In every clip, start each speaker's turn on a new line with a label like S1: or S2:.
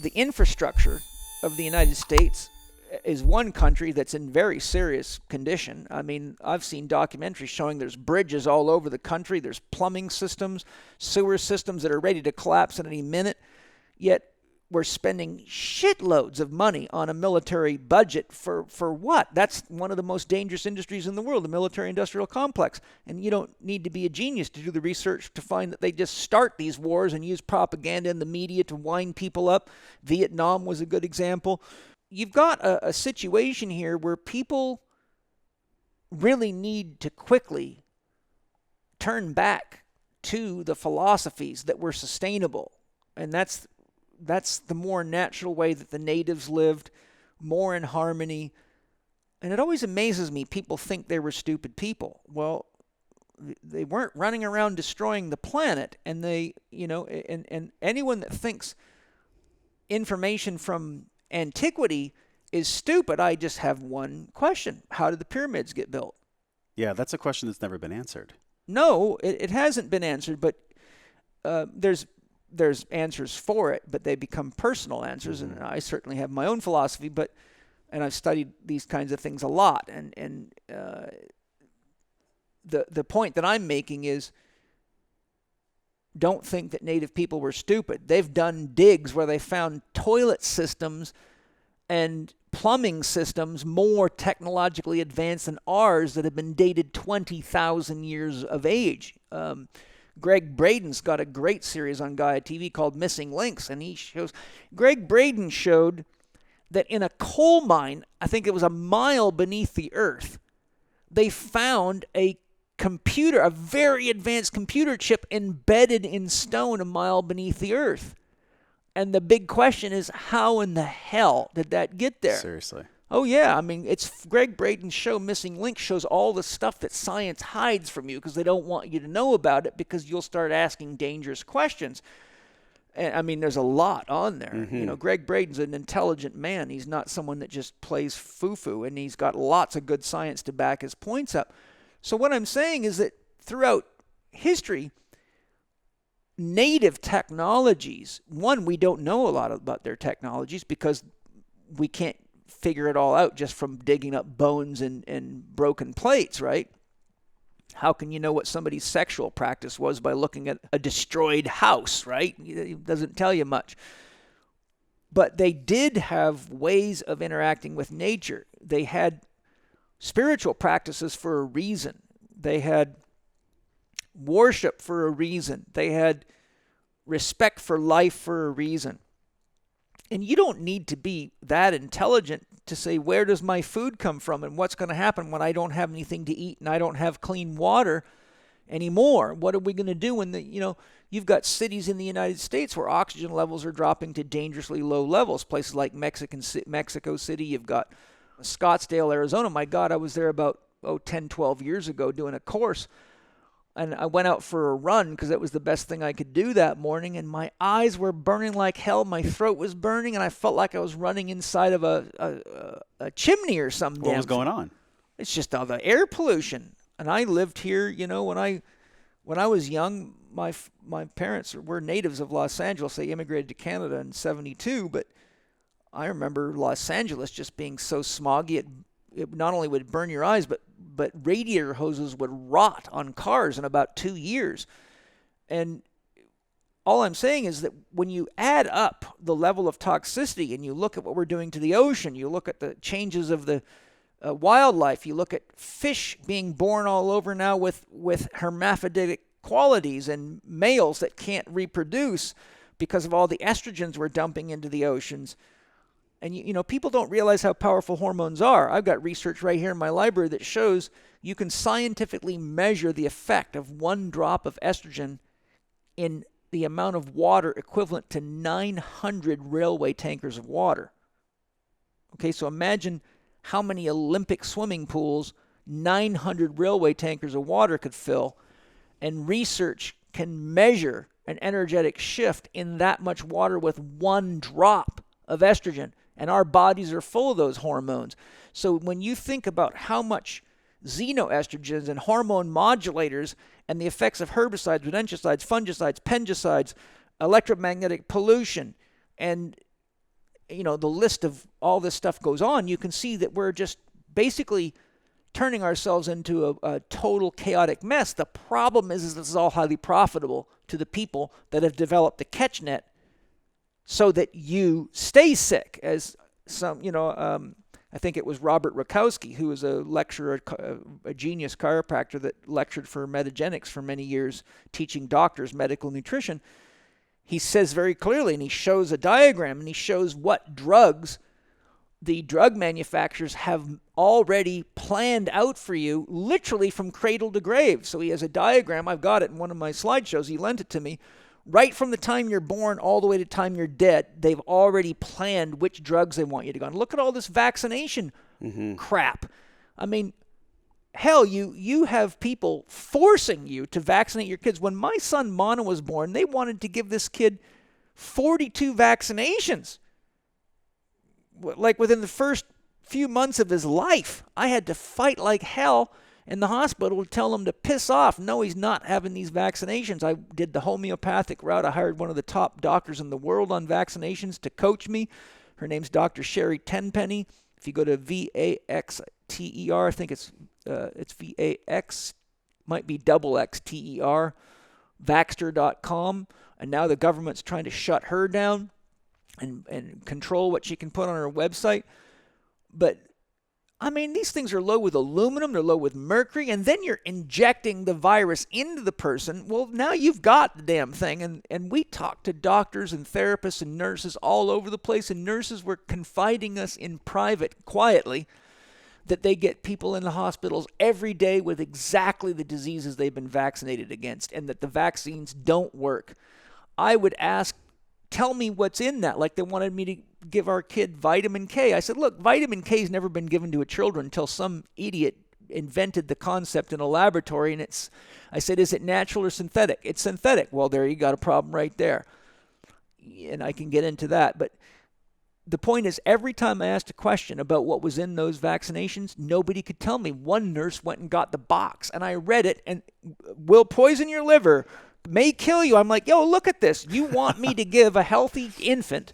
S1: the infrastructure of the United States is one country that's in very serious condition. I mean, I've seen documentaries showing there's bridges all over the country. There's plumbing systems, sewer systems that are ready to collapse at any minute. Yet we're spending shitloads of money on a military budget for what? That's one of the most dangerous industries in the world, the military-industrial complex. And you don't need to be a genius to do the research to find that they just start these wars and use propaganda in the media to wind people up. Vietnam was a good example. You've got a situation here where people really need to quickly turn back to the philosophies that were sustainable. And that's the more natural way that the natives lived, more in harmony. And it always amazes me, people think they were stupid people. Well, they weren't running around destroying the planet. And and anyone that thinks information from antiquity is stupid, I just have one question. How did the pyramids get built?
S2: Yeah, that's a question that's never been answered.
S1: No, it hasn't been answered, but there's answers for it, but they become personal answers, and I certainly have my own philosophy, and I've studied these kinds of things a lot, and the point that I'm making is, don't think that native people were stupid. They've done digs where they found toilet systems and plumbing systems more technologically advanced than ours that have been dated 20,000 years of age. Greg Braden's got a great series on Gaia TV called Missing Links, and Greg Braden showed that in a coal mine, I think it was a mile beneath the earth, they found a very advanced computer chip embedded in stone a mile beneath the earth. And the big question is, how in the hell did that get there?
S2: Seriously.
S1: Oh, yeah. I mean, it's Greg Braden's show, Missing Link, shows all the stuff that science hides from you because they don't want you to know about it because you'll start asking dangerous questions. And, I mean, there's a lot on there.
S2: Mm-hmm.
S1: Greg Braden's an intelligent man. He's not someone that just plays foo-foo, and he's got lots of good science to back his points up. So what I'm saying is that throughout history, native technologies, one, we don't know a lot about their technologies because we can't figure it all out just from digging up bones and broken plates, right? How can you know what somebody's sexual practice was by looking at a destroyed house, right? It doesn't tell you much. But they did have ways of interacting with nature. They had spiritual practices for a reason. They had worship for a reason. They had respect for life for a reason. And you don't need to be that intelligent to say, where does my food come from and what's going to happen when I don't have anything to eat and I don't have clean water anymore? What are we going to do when you've got cities in the United States where oxygen levels are dropping to dangerously low levels, places like Mexico City, you've got Scottsdale, Arizona. My God, I was there about 10, 12 years ago doing a course. And I went out for a run because that was the best thing I could do that morning. And my eyes were burning like hell. My throat was burning. And I felt like I was running inside of a chimney or something.
S2: What was going on?
S1: It's just all the air pollution. And I lived here, when I was young, my parents were natives of Los Angeles. They immigrated to Canada in 1972. But I remember Los Angeles just being so smoggy, it not only would burn your eyes, but radiator hoses would rot on cars in about 2 years. And all I'm saying is that when you add up the level of toxicity and you look at what we're doing to the ocean, you look at the changes of the wildlife, you look at fish being born all over now with hermaphroditic qualities and males that can't reproduce because of all the estrogens we're dumping into the oceans. And, people don't realize how powerful hormones are. I've got research right here in my library that shows you can scientifically measure the effect of 1 drop of estrogen in the amount of water equivalent to 900 railway tankers of water. Okay, so imagine how many Olympic swimming pools 900 railway tankers of water could fill. And research can measure an energetic shift in that much water with 1 drop of estrogen. And our bodies are full of those hormones. So when you think about how much xenoestrogens and hormone modulators and the effects of herbicides, rodenticides, fungicides, pengicides, electromagnetic pollution, and the list of all this stuff goes on, you can see that we're just basically turning ourselves into a total chaotic mess. The problem is this is all highly profitable to the people that have developed the catch net so that you stay sick. As some, I think it was Robert Rakowski, who was a lecturer, a genius chiropractor that lectured for Metagenics for many years, teaching doctors medical nutrition. He says very clearly, and he shows a diagram, and he shows what drugs the drug manufacturers have already planned out for you, literally from cradle to grave. So he has a diagram. I've got it in one of my slideshows. He lent it to me. Right from the time you're born all the way to the time you're dead, they've already planned which drugs they want you to go on. Look at all this vaccination crap. I mean, hell, you have people forcing you to vaccinate your kids. When my son Mana was born, they wanted to give this kid 42 vaccinations. Like within the first few months of his life, I had to fight like hell in the hospital to tell him to piss off. No, he's not having these vaccinations. I did the homeopathic route. I hired one of the top doctors in the world on vaccinations to coach me. Her name's Dr. Sherry Tenpenny. If you go to VAXTER, I think it's VAX, might be XXTER, Vaxter.com. And now the government's trying to shut her down and control what she can put on her website. But I mean, these things are low with aluminum, they're low with mercury, and then you're injecting the virus into the person. Well, now you've got the damn thing. And we talk to doctors and therapists and nurses all over the place, and nurses were confiding us in private, quietly, that they get people in the hospitals every day with exactly the diseases they've been vaccinated against, and that the vaccines don't work. I would ask, tell me what's in that. Like they wanted me to give our kid vitamin K. I said, look, vitamin K has never been given to a children until some idiot invented the concept in a laboratory. And I said, is it natural or synthetic? It's synthetic. Well, there you got a problem right there. And I can get into that. But the point is, every time I asked a question about what was in those vaccinations, nobody could tell me. One nurse went and got the box, and I read it, and will poison your liver, may kill you. I'm like, yo, look at this. You want me to give a healthy infant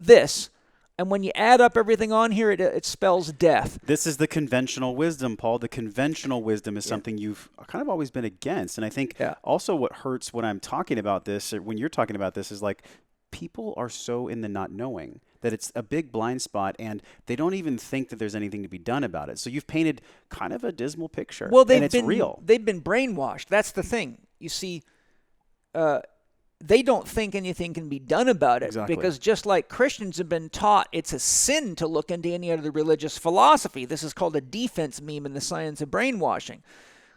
S1: this, and when you add up everything on here, it spells death.
S2: This is the conventional wisdom, Paul. The conventional wisdom is something you've kind of always been against. And I think also what hurts when I'm talking about this, or when you're talking about this, is like people are so in the not knowing that it's a big blind spot, and they don't even think that there's anything to be done about it. So you've painted kind of a dismal picture,
S1: and
S2: it's real.
S1: They've been brainwashed. That's the thing. You see, they don't think anything can be done about it, because just like Christians have been taught it's a sin to look into any other religious philosophy. This is called a defense meme in the science of brainwashing.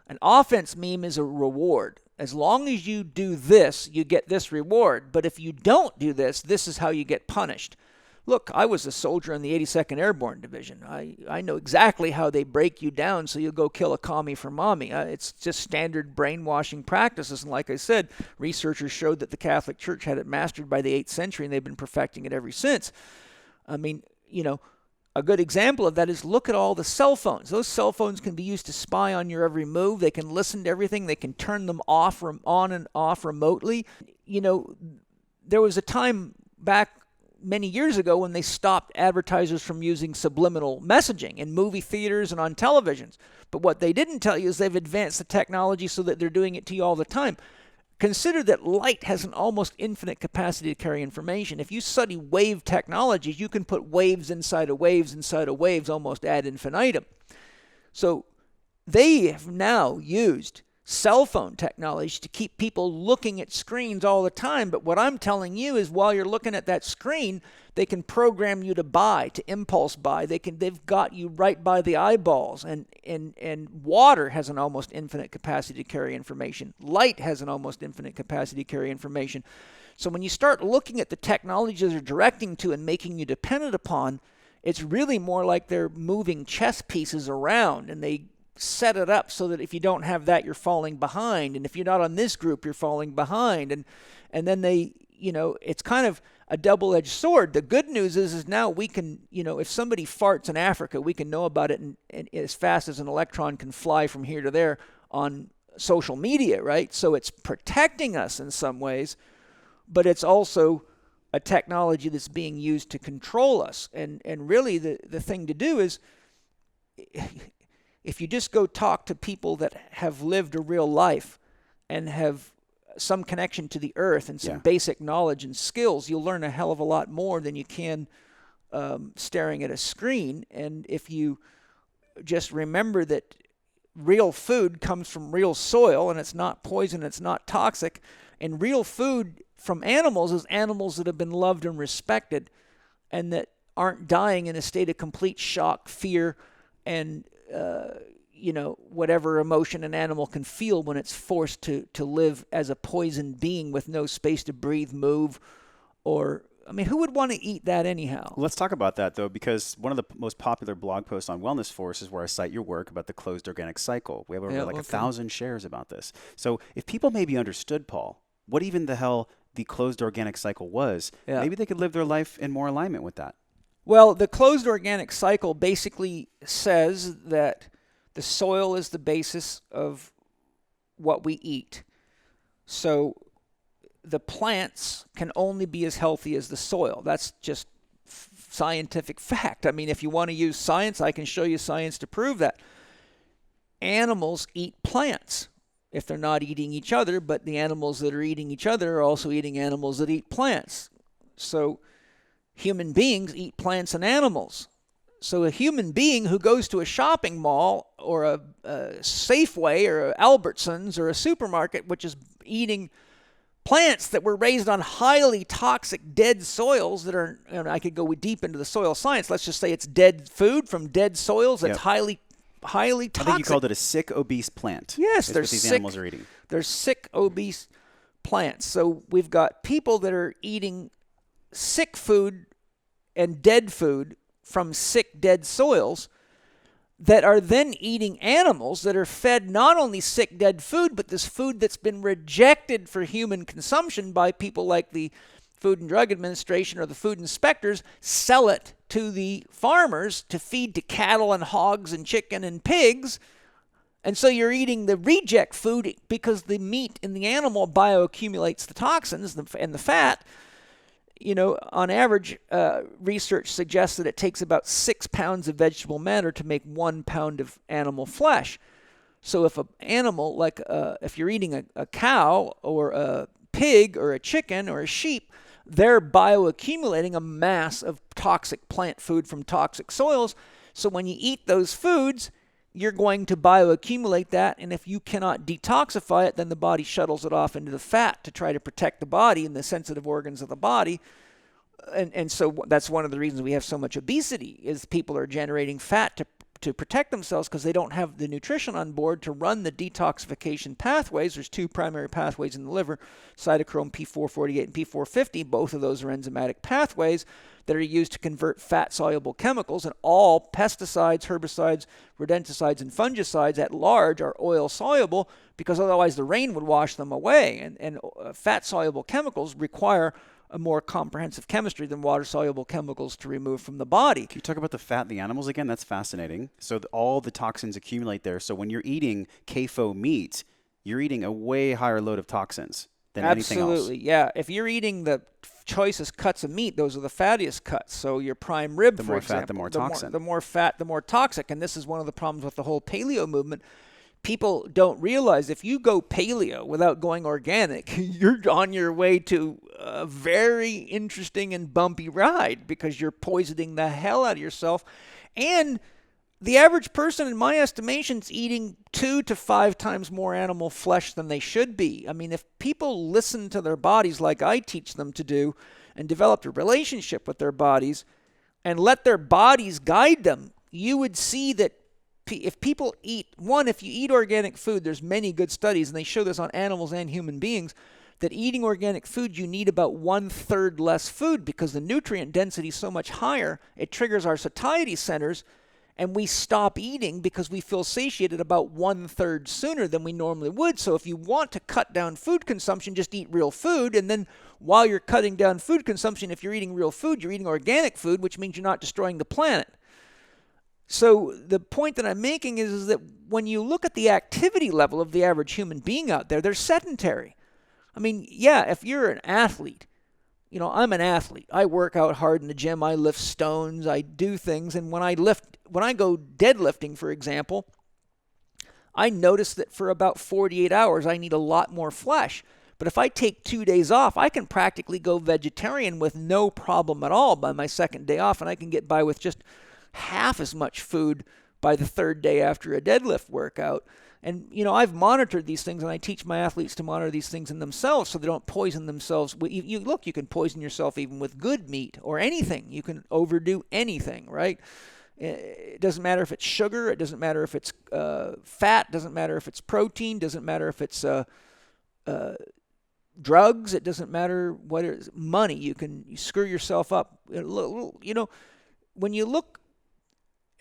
S1: An offense meme is a reward. As long as you do this, you get this reward. But if you don't do this, this is how you get punished. Look, I was a soldier in the 82nd Airborne Division. I know exactly how they break you down so you'll go kill a commie for mommy. It's just standard brainwashing practices. And like I said, researchers showed that the Catholic Church had it mastered by the 8th century, and they've been perfecting it ever since. I mean, a good example of that is look at all the cell phones. Those cell phones can be used to spy on your every move. They can listen to everything. They can turn them off, on and off remotely. There was a time back many years ago when they stopped advertisers from using subliminal messaging in movie theaters and on televisions. But what they didn't tell you is they've advanced the technology so that they're doing it to you all the time. Consider that light has an almost infinite capacity to carry information. If you study wave technologies, you can put waves inside of waves almost ad infinitum. So they have now used cell phone technology to keep people looking at screens all the time. But what I'm telling you is while you're looking at that screen, they can program you to buy, to impulse buy. They've got you right by the eyeballs. And water has an almost infinite capacity to carry information. Light has an almost infinite capacity to carry information. So when you start looking at the technologies they're directing to and making you dependent upon, it's really more like they're moving chess pieces around, and they set it up so that if you don't have that, you're falling behind. And if you're not on this group, you're falling behind. And then they, it's kind of a double-edged sword. The good news is now we can, if somebody farts in Africa, we can know about it and as fast as an electron can fly from here to there on social media, right? So it's protecting us in some ways, but it's also a technology that's being used to control us. And really the thing to do is, if you just go talk to people that have lived a real life and have some connection to the earth and some basic knowledge and skills, you'll learn a hell of a lot more than you can staring at a screen. And if you just remember that real food comes from real soil, and it's not poison, it's not toxic, and real food from animals is animals that have been loved and respected and that aren't dying in a state of complete shock, fear, and whatever emotion an animal can feel when it's forced to live as a poisoned being with no space to breathe, move, or who would want to eat that anyhow?
S2: Let's talk about that, though, because one of the most popular blog posts on Wellness Force is where I cite your work about the closed organic cycle. We have over 1,000 shares about this. So if people maybe understood, Paul, what even the hell the closed organic cycle was, maybe they could live their life in more alignment with that.
S1: Well, the closed organic cycle basically says that the soil is the basis of what we eat. So the plants can only be as healthy as the soil. That's just scientific fact. If you want to use science, I can show you science to prove that. Animals eat plants if they're not eating each other, but the animals that are eating each other are also eating animals that eat plants. So human beings eat plants and animals. So a human being who goes to a shopping mall or a Safeway or a Albertsons or a supermarket, which is eating plants that were raised on highly toxic dead soils that are, I could go deep into the soil science. Let's just say it's dead food from dead soils that's highly toxic.
S2: I think you called it a sick, obese plant.
S1: Yes,
S2: they're sick. These animals are eating.
S1: They're sick, obese plants. So we've got people that are eating sick food and dead food from sick, dead soils that are then eating animals that are fed not only sick, dead food, but this food that's been rejected for human consumption by people like the Food and Drug Administration or the food inspectors, sell it to the farmers to feed to cattle and hogs and chicken and pigs. And so you're eating the reject food because the meat in the animal bioaccumulates the toxins and the fat. On average, research suggests that it takes about 6 pounds of vegetable matter to make 1 pound of animal flesh. So if an animal, like if you're eating a cow or a pig or a chicken or a sheep, they're bioaccumulating a mass of toxic plant food from toxic soils. So when you eat those foods, you're going to bioaccumulate that, and if you cannot detoxify it, then the body shuttles it off into the fat to try to protect the body and the sensitive organs of the body. And so that's one of the reasons we have so much obesity, is people are generating fat to protect themselves because they don't have the nutrition on board to run the detoxification pathways. There's 2 primary pathways in the liver, cytochrome P448 and P450. Both of those are enzymatic pathways that are used to convert fat-soluble chemicals, and all pesticides, herbicides, rodenticides, and fungicides at large are oil-soluble because otherwise the rain would wash them away. And fat-soluble chemicals require a more comprehensive chemistry than water-soluble chemicals to remove from the body.
S2: Can you talk about the fat in the animals again? That's fascinating. So all the toxins accumulate there. So when you're eating CAFO meat, you're eating a way higher load of toxins than anything else.
S1: Absolutely, yeah. If you're eating the choicest cuts of meat, those are the fattiest cuts. So your prime rib, for example.
S2: The more fat, the more toxin.
S1: The more fat, the more toxic. And this is one of the problems with the whole paleo movement. People don't realize if you go paleo without going organic, you're on your way to a very interesting and bumpy ride because you're poisoning the hell out of yourself. And the average person, in my estimation, is eating 2 to 5 times more animal flesh than they should be. If people listen to their bodies like I teach them to do and developed a relationship with their bodies and let their bodies guide them, you would see that if people eat, if you eat organic food, there's many good studies, and they show this on animals and human beings, that eating organic food, you need about 1/3 less food because the nutrient density is so much higher, it triggers our satiety centers, and we stop eating because we feel satiated about 1/3 sooner than we normally would. So if you want to cut down food consumption, just eat real food, and then while you're cutting down food consumption, if you're eating real food, you're eating organic food, which means you're not destroying the planet. So the point that I'm making is that when you look at the activity level of the average human being out there, they're sedentary. If you're an athlete, I'm an athlete. I work out hard in the gym. I lift stones. I do things. And when I go deadlifting, for example, I notice that for about 48 hours, I need a lot more flesh. But if I take 2 days off, I can practically go vegetarian with no problem at all by my second day off, and I can get by with just half as much food by the third day after a deadlift workout. And, I've monitored these things, and I teach my athletes to monitor these things in themselves so they don't poison themselves. You can poison yourself even with good meat or anything. You can overdo anything, right? It doesn't matter if it's sugar. It doesn't matter if it's fat. It doesn't matter if it's protein. It doesn't matter if it's drugs. It doesn't matter what it is. Money. You screw yourself up. When you look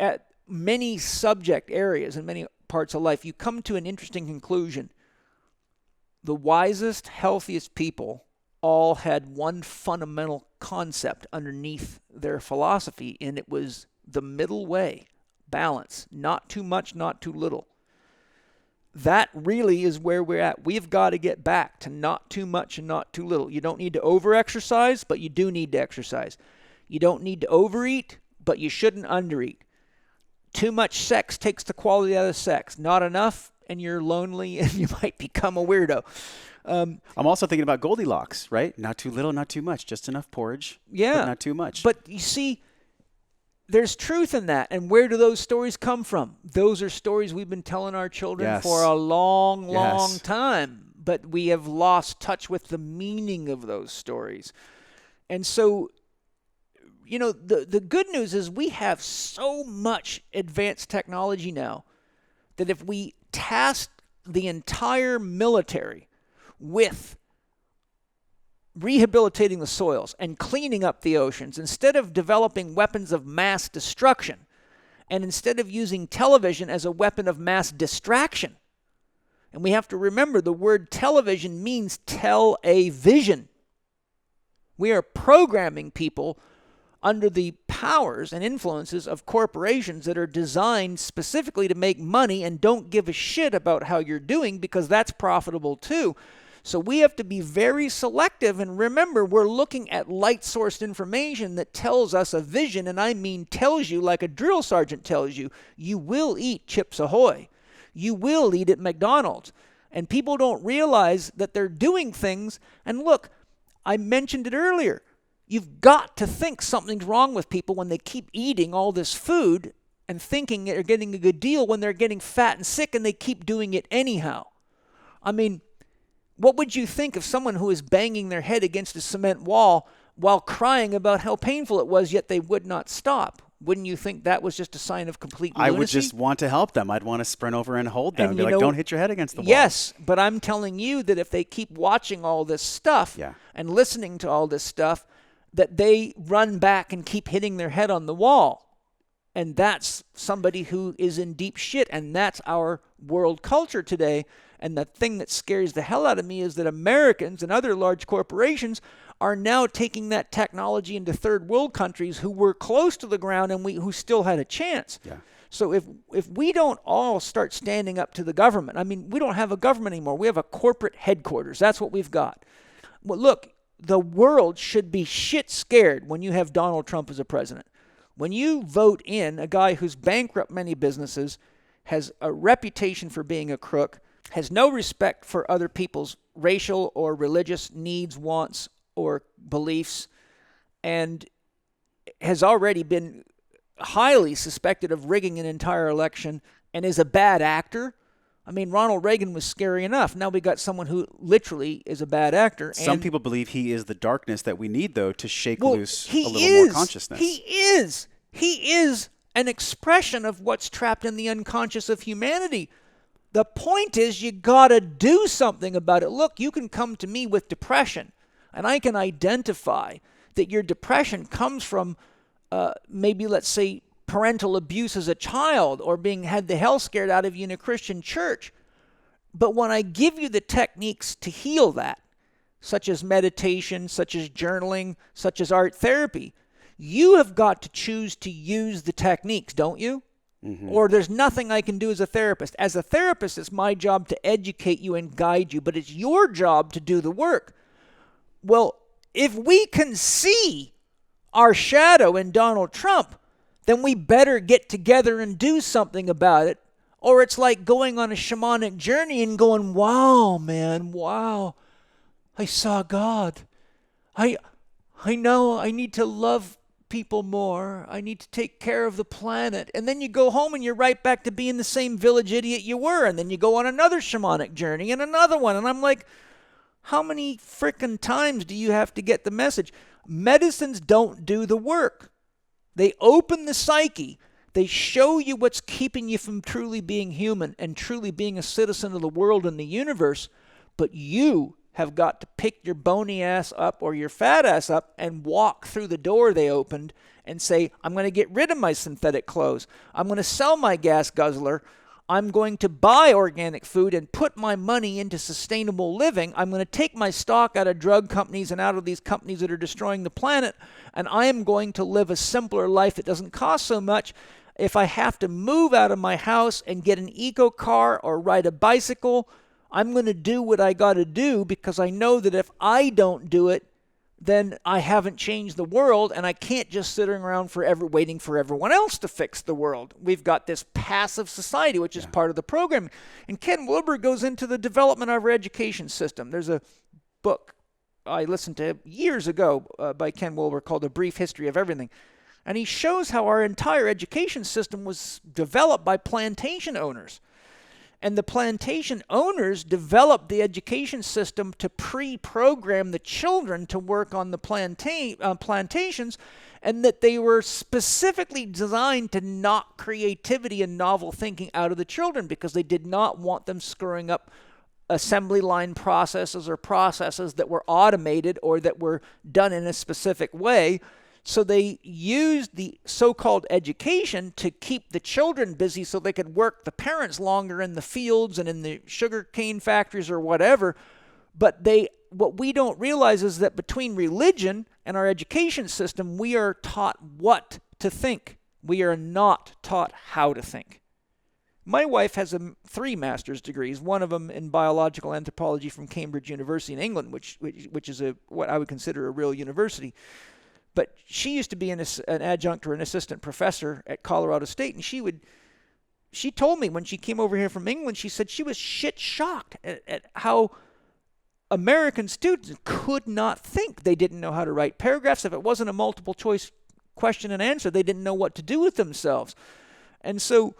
S1: at many subject areas in many parts of life, you come to an interesting conclusion. The wisest, healthiest people all had one fundamental concept underneath their philosophy, and it was the middle way, balance, not too much, not too little. That really is where we're at. We've got to get back to not too much and not too little. You don't need to over-exercise, but you do need to exercise. You don't need to overeat, but you shouldn't undereat. Too much sex takes the quality out of sex. Not enough, and you're lonely, and you might become a weirdo.
S2: I'm also thinking about Goldilocks, right? Not too little, not too much. Just enough porridge, but not too much.
S1: But you see, there's truth in that. And where do those stories come from? Those are stories we've been telling our children for a long, long time. But we have lost touch with the meaning of those stories. And so, the good news is we have so much advanced technology now that if we task the entire military with rehabilitating the soils and cleaning up the oceans, instead of developing weapons of mass destruction, and instead of using television as a weapon of mass distraction. And we have to remember the word television means tell a vision. We are programming people under the powers and influences of corporations that are designed specifically to make money and don't give a shit about how you're doing, because that's profitable too. So we have to be very selective, and remember, we're looking at light-sourced information that tells us a vision, and I mean tells you like a drill sergeant tells you, you will eat Chips Ahoy. You will eat at McDonald's. And people don't realize that they're doing things. And look, I mentioned it earlier. You've got to think something's wrong with people when they keep eating all this food and thinking they're getting a good deal when they're getting fat and sick, and they keep doing it anyhow. I mean, what would you think of someone who is banging their head against a cement wall while crying about how painful it was, yet they would not stop? Wouldn't you think that was just a sign of complete lunacy?
S2: I would just want to help them. I'd want to sprint over and hold them and be like, don't hit your head against the wall.
S1: Yes, but I'm telling you that if they keep watching all this stuff and listening to all this stuff, that they run back and keep hitting their head on the wall. And that's somebody who is in deep shit, and that's our world culture today. And the thing that scares the hell out of me is that Americans and other large corporations are now taking that technology into third world countries who were close to the ground and who still had a chance.
S2: Yeah.
S1: So if we don't all start standing up to the government, I mean, we don't have a government anymore. We have a corporate headquarters. That's what we've got. Well, look, the world should be shit scared when you have Donald Trump as a president. When you vote in a guy who's bankrupt many businesses, has a reputation for being a crook, has no respect for other people's racial or religious needs, wants, or beliefs, and has already been highly suspected of rigging an entire election and is a bad actor. I mean, Ronald Reagan was scary enough. Now we got someone who literally is a bad actor.
S2: Some people believe he is the darkness that we need, though, to shake loose a little more consciousness.
S1: He is an expression of what's trapped in the unconscious of humanity. The point is, you got to do something about it. Look, you can come to me with depression, and I can identify that your depression comes from maybe, let's say, parental abuse as a child, or had the hell scared out of you in a Christian church. But when I give you the techniques to heal that, such as meditation, such as journaling, such as art therapy, you have got to choose to use the techniques, don't you? Mm-hmm. Or there's nothing I can do as a therapist. As a therapist, it's my job to educate you and guide you, but it's your job to do the work. Well, if we can see our shadow in Donald Trump, then we better get together and do something about it. Or it's like going on a shamanic journey and going, wow, man, wow, I saw God. I know I need to love people more. I need to take care of the planet. And then you go home and you're right back to being the same village idiot you were. And then you go on another shamanic journey and another one. And I'm like, how many frickin' times do you have to get the message? Medicines don't do the work. They open the psyche. They show you what's keeping you from truly being human and truly being a citizen of the world and the universe. But you have got to pick your bony ass up or your fat ass up and walk through the door they opened and say, I'm going to get rid of my synthetic clothes. I'm going to sell my gas guzzler. I'm going to buy organic food and put my money into sustainable living. I'm going to take my stock out of drug companies and out of these companies that are destroying the planet, and I am going to live a simpler life that doesn't cost so much. If I have to move out of my house and get an eco car or ride a bicycle, I'm going to do what I got to do, because I know that if I don't do it, then I haven't changed the world, and I can't just sit around forever waiting for everyone else to fix the world. We've got this passive society, which is part of the program. And Ken Wilber goes into the development of our education system. There's a book I listened to years ago by Ken Wilber called A Brief History of Everything. And he shows how our entire education system was developed by plantation owners. And the plantation owners developed the education system to pre-program the children to work on the plantations, and that they were specifically designed to knock creativity and novel thinking out of the children, because they did not want them screwing up assembly line processes or processes that were automated or that were done in a specific way. So they used the so-called education to keep the children busy so they could work the parents longer in the fields and in the sugar cane factories or whatever. But what we don't realize is that between religion and our education system, we are taught what to think. We are not taught how to think. My wife has 3 master's degrees, one of them in biological anthropology from Cambridge University in England, which is what I would consider a real university. But she used to be an adjunct or an assistant professor at Colorado State, and she told me when she came over here from England, she said she was shit shocked at how American students could not think. They didn't know how to write paragraphs. If it wasn't a multiple choice question and answer, they didn't know what to do with themselves. And so,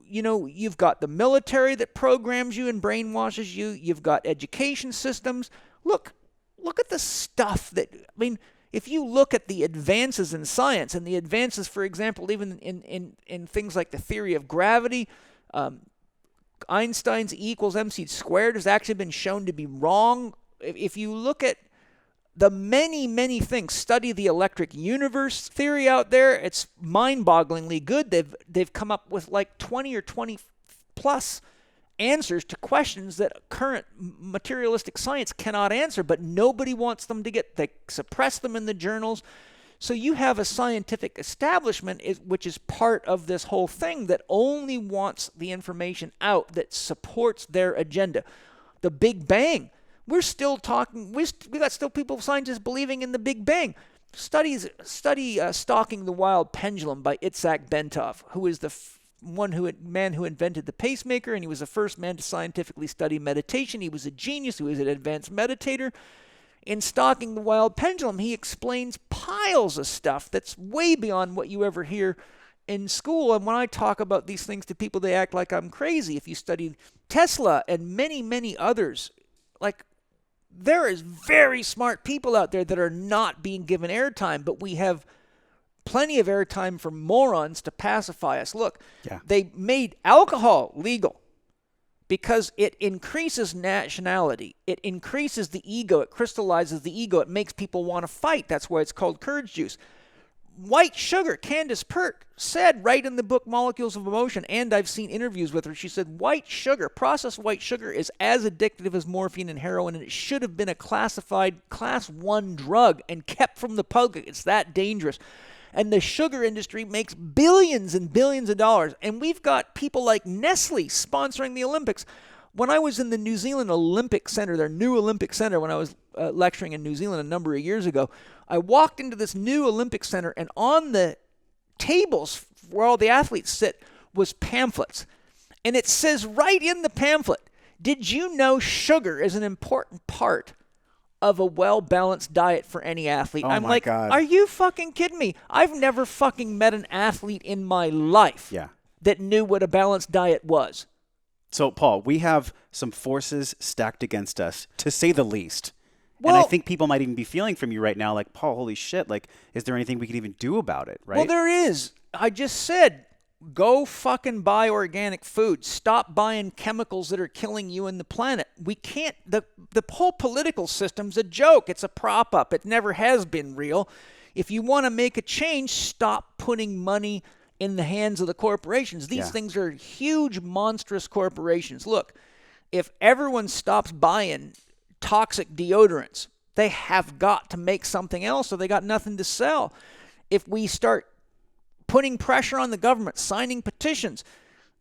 S1: you know, you've got the military that programs you and brainwashes you. You've got education systems. Look at the stuff that, I mean, if you look at the advances in science and the advances, for example, even in things like the theory of gravity, Einstein's E equals mc squared has actually been shown to be wrong. If you look at the many things, study the electric universe theory out there, it's mind-bogglingly good. They've come up with like 20 or 20 plus answers to questions that current materialistic science cannot answer, but nobody wants them to they suppress them in the journals. So you have a scientific establishment which is part of this whole thing that only wants the information out that supports their agenda. The Big Bang. We're still talking, we got still people, scientists believing in the Big Bang. Study Stalking the Wild Pendulum by Itzhak Bentov, who is the man who invented the pacemaker, and he was the first man to scientifically study meditation. He was a genius. He was an advanced meditator. In Stalking the Wild Pendulum, he explains piles of stuff that's way beyond what you ever hear in school. And when I talk about these things to people, they act like I'm crazy. If you study Tesla and many others, like, there is very smart people out there that are not being given airtime, but we have plenty of airtime for morons to pacify us. Look, They made alcohol legal because it increases nationality. It increases the ego. It crystallizes the ego. It makes people want to fight. That's why it's called courage juice. White sugar, Candace Pert said right in the book Molecules of Emotion, and I've seen interviews with her, she said white sugar, processed white sugar, is as addictive as morphine and heroin, and it should have been a classified class 1 drug and kept from the public. It's that dangerous. And the sugar industry makes billions and billions of dollars. And we've got people like Nestle sponsoring the Olympics. When I was in the New Zealand Olympic Center, their new Olympic Center, when I was lecturing in New Zealand a number of years ago, I walked into this new Olympic Center, and on the tables where all the athletes sit was pamphlets. And it says right in the pamphlet, did you know sugar is an important part of a well-balanced diet for any athlete? I'm like,
S2: God.
S1: Are you fucking kidding me? I've never fucking met an athlete in my life that knew what a balanced diet was.
S2: So, Paul, we have some forces stacked against us, to say the least. Well, and I think people might even be feeling from you right now, like, Paul, holy shit, like, is there anything we can even do about it, right?
S1: Well, there is. I just said, go fucking buy organic food. Stop buying chemicals that are killing you and the planet. We can't, the whole political system's a joke. It's a prop up. It never has been real. If you want to make a change, stop putting money in the hands of the corporations. These things are huge, monstrous corporations. Look, if everyone stops buying toxic deodorants, they have got to make something else or they got nothing to sell. If we start putting pressure on the government, signing petitions,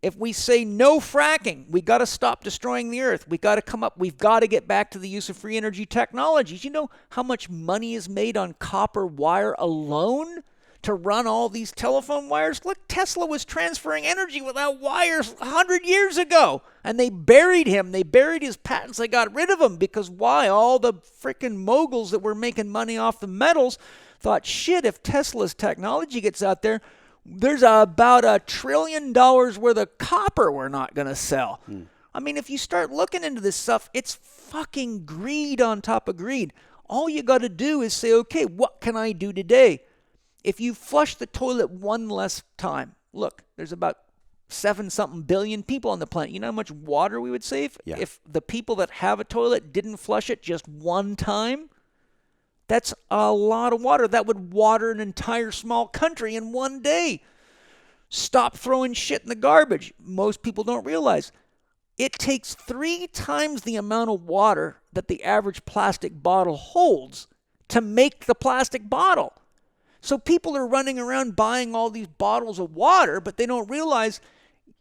S1: if we say no fracking, we got to stop destroying the earth. We've got to get back to the use of free energy technologies. You know how much money is made on copper wire alone to run all these telephone wires? Look, Tesla was transferring energy without wires 100 years ago, and they buried him. They buried his patents. They got rid of him because why? All the freaking moguls that were making money off the metals thought, shit, if Tesla's technology gets out there, there's about $1 trillion worth of copper we're not going to sell. I mean, if you start looking into this stuff, it's fucking greed on top of greed. All you got to do is say, okay, what can I do today? If you flush the toilet one less time, look, there's about 7-something billion people on the planet. You know how much water we would save if the people that have a toilet didn't flush it just one time? That's a lot of water. That would water an entire small country in one day. Stop throwing shit in the garbage. Most people don't realize it takes 3 times the amount of water that the average plastic bottle holds to make the plastic bottle. So people are running around buying all these bottles of water, but they don't realize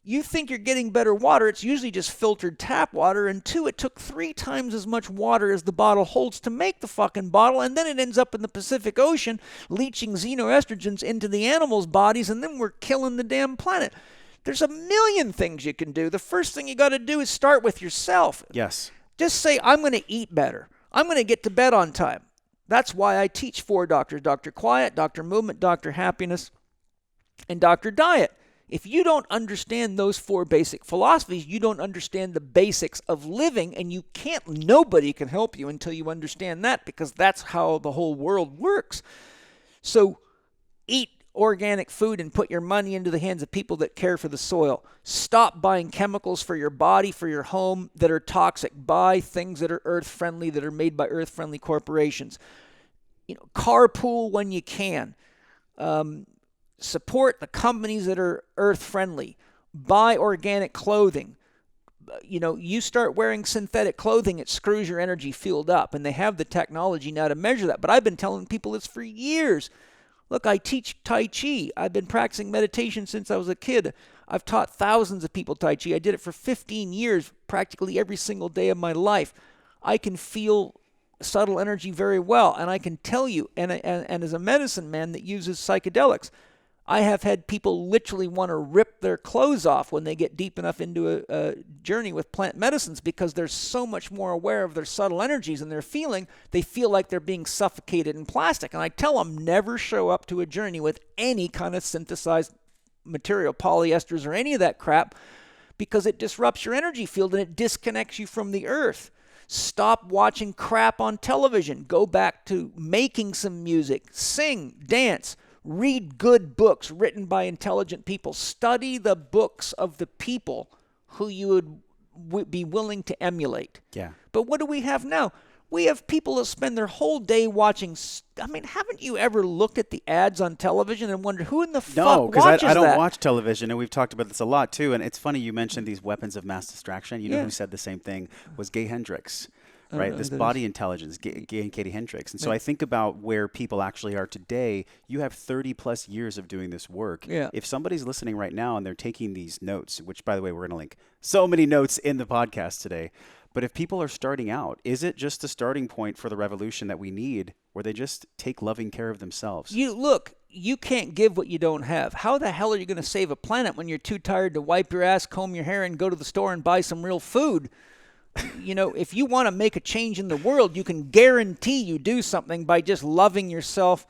S1: you think you're getting better water. It's usually just filtered tap water. And 2, it took 3 times as much water as the bottle holds to make the fucking bottle. And then it ends up in the Pacific Ocean, leaching xenoestrogens into the animals' bodies. And then we're killing the damn planet. There's a million things you can do. The first thing you got to do is start with yourself.
S2: Yes.
S1: Just say, I'm going to eat better. I'm going to get to bed on time. That's why I teach 4 doctors, Dr. Quiet, Dr. Movement, Dr. Happiness, and Dr. Diet. If you don't understand those 4 basic philosophies, you don't understand the basics of living, and nobody can help you until you understand that, because that's how the whole world works. So eat organic food and put your money into the hands of people that care for the soil. Stop buying chemicals for your body, for your home that are toxic. Buy things that are earth-friendly, that are made by earth-friendly corporations. Carpool when you can. Support the companies that are earth-friendly. Buy organic clothing. You start wearing synthetic clothing, it screws your energy field up, and they have the technology now to measure that. But I've been telling people this for years. Look, I teach Tai Chi. I've been practicing meditation since I was a kid. I've taught thousands of people Tai Chi. I did it for 15 years, practically every single day of my life. I can feel subtle energy very well, and I can tell you, and as a medicine man that uses psychedelics, I have had people literally want to rip their clothes off when they get deep enough into a journey with plant medicines, because they're so much more aware of their subtle energies and their feeling. They feel like they're being suffocated in plastic. And I tell them, never show up to a journey with any kind of synthesized material, polyesters or any of that crap, because it disrupts your energy field and it disconnects you from the earth. Stop watching crap on television. Go back to making some music, sing, dance. Read good books written by intelligent people. Study the books of the people who you would be willing to emulate.
S2: Yeah.
S1: But what do we have now? We have people that spend their whole day watching. Haven't you ever looked at the ads on television and wondered who in the fuck watches that?
S2: No, because I don't watch television, and we've talked about this a lot too. And it's funny you mentioned these weapons of mass distraction. You know who said the same thing was Gay Hendricks. right? This body intelligence, Gay Katie Hendricks. And so I think about where people actually are today. You have 30 plus years of doing this work.
S1: Yeah.
S2: If somebody's listening right now and they're taking these notes, which by the way, we're going to link so many notes in the podcast today. But if people are starting out, is it just the starting point for the revolution that we need, where they just take loving care of themselves?
S1: You can't give what you don't have. How the hell are you going to save a planet when you're too tired to wipe your ass, comb your hair, and go to the store and buy some real food? If you want to make a change in the world, you can guarantee you do something by just loving yourself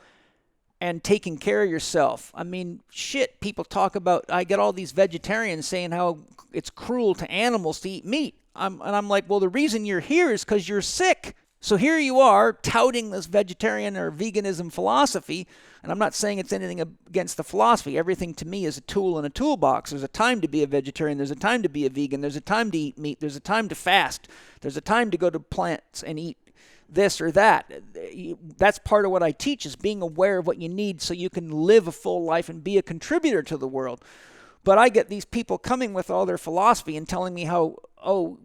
S1: and taking care of yourself. I mean, shit, people talk about, I get all these vegetarians saying how it's cruel to animals to eat meat. I'm like, well, the reason you're here is because you're sick. So here you are touting this vegetarian or veganism philosophy, and I'm not saying it's anything against the philosophy. Everything to me is a tool in a toolbox. There's a time to be a vegetarian. There's a time to be a vegan. There's a time to eat meat. There's a time to fast. There's a time to go to plants and eat this or that. That's part of what I teach, is being aware of what you need so you can live a full life and be a contributor to the world. But I get these people coming with all their philosophy and telling me how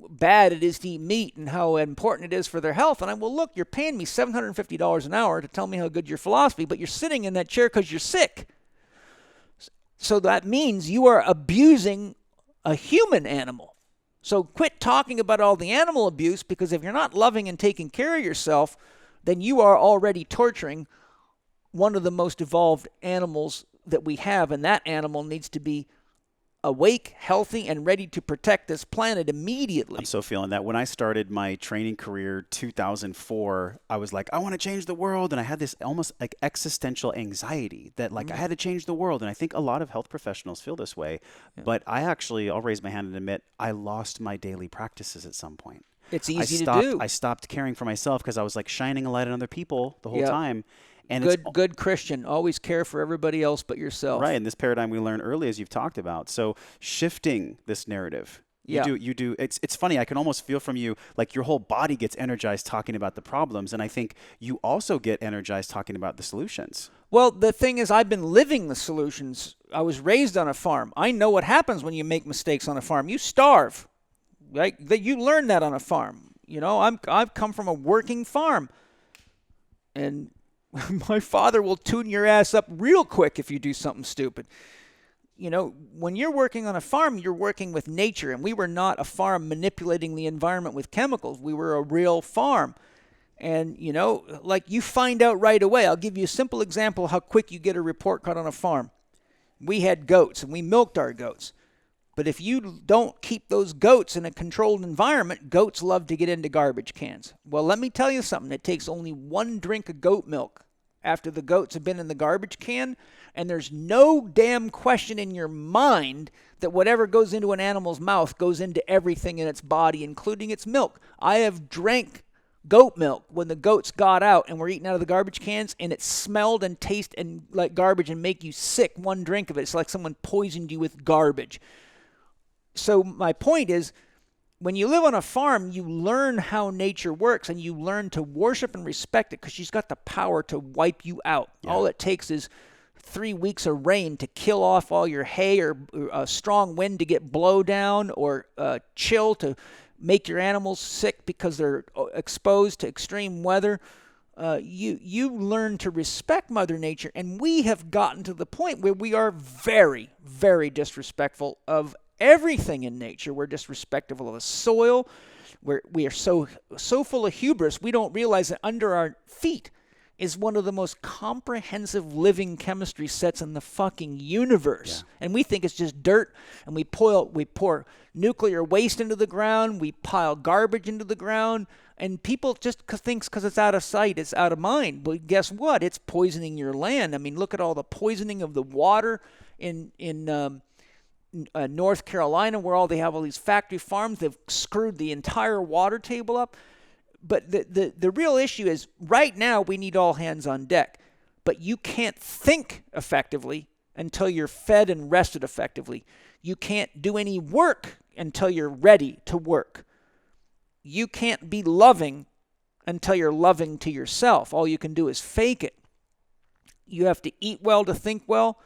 S1: bad it is to eat meat and how important it is for their health. And look, you're paying me $750 an hour to tell me how good your philosophy, but you're sitting in that chair because you're sick. So that means you are abusing a human animal. So quit talking about all the animal abuse, because if you're not loving and taking care of yourself, then you are already torturing one of the most evolved animals that we have, and that animal needs to be awake, healthy, and ready to protect this planet immediately.
S2: I'm so feeling that. When I started my training career 2004, I was like, I want to change the world. And I had this almost like existential anxiety that I had to change the world. And I think a lot of health professionals feel this way. Yeah. But I'll raise my hand and admit, I lost my daily practices at some point.
S1: It's easy to do.
S2: I stopped caring for myself because I was like shining a light on other people the whole time. And
S1: good Christian, always care for everybody else but yourself.
S2: Right, and this paradigm we learned early, as you've talked about. So shifting this narrative, you do. It's funny. I can almost feel from you like your whole body gets energized talking about the problems, and I think you also get energized talking about the solutions.
S1: Well, the thing is, I've been living the solutions. I was raised on a farm. I know what happens when you make mistakes on a farm. You starve. Right? You learn that on a farm. I've come from a working farm, and my father will tune your ass up real quick if you do something stupid. When you're working on a farm, you're working with nature, and we were not a farm manipulating the environment with chemicals. We were a real farm. And, you find out right away. I'll give you a simple example how quick you get a report card on a farm. We had goats, and we milked our goats. But if you don't keep those goats in a controlled environment, goats love to get into garbage cans. Well, let me tell you something. It takes only one drink of goat milk after the goats have been in the garbage can, and there's no damn question in your mind that whatever goes into an animal's mouth goes into everything in its body, including its milk. I have drank goat milk when the goats got out and were eating out of the garbage cans, and it smelled and tasted like garbage and make you sick. One drink of it, it's like someone poisoned you with garbage. So my point is, when you live on a farm, you learn how nature works, and you learn to worship and respect it, because she's got the power to wipe you out. Yeah. All it takes is 3 weeks of rain to kill off all your hay, or a strong wind to get blow down, or chill to make your animals sick because they're exposed to extreme weather. You learn to respect Mother Nature, and we have gotten to the point where we are very, very disrespectful of everything in nature. We're disrespectful of the soil. We are so full of hubris, we don't realize that under our feet is one of the most comprehensive living chemistry sets in the fucking universe. Yeah. And we think it's just dirt, and we pour nuclear waste into the ground, we pile garbage into the ground, and people just thinks because it's out of sight, it's out of mind. But guess what? It's poisoning your land. I mean, look at all the poisoning of the water in North Carolina, where they have all these factory farms. They've screwed the entire water table up. But the real issue is, right now we need all hands on deck. But you can't think effectively until you're fed and rested effectively. You can't do any work until you're ready to work. You can't be loving until you're loving to yourself. All you can do is fake it. You have to eat well to think well.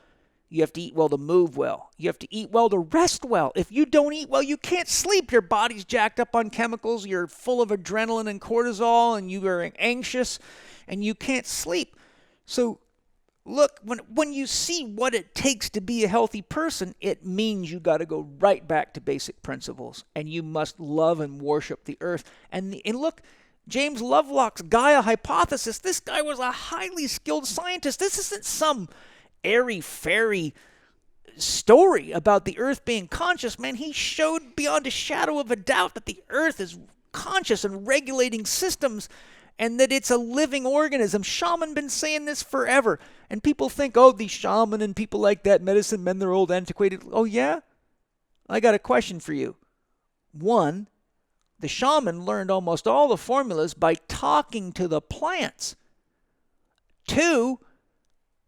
S1: You have to eat well to move well. You have to eat well to rest well. If you don't eat well, you can't sleep. Your body's jacked up on chemicals. You're full of adrenaline and cortisol, and you are anxious, and you can't sleep. So look, when you see what it takes to be a healthy person, it means you got to go right back to basic principles, and you must love and worship the earth. And look, James Lovelock's Gaia hypothesis, this guy was a highly skilled scientist. This isn't some airy-fairy story about the earth being conscious. Man, he showed beyond a shadow of a doubt that the earth is conscious and regulating systems, and that it's a living organism. Shaman been saying this forever. And people think, oh, these shaman and people like that, medicine men, they're old, antiquated. Oh, yeah? I got a question for you. One, the shaman learned almost all the formulas by talking to the plants. Two,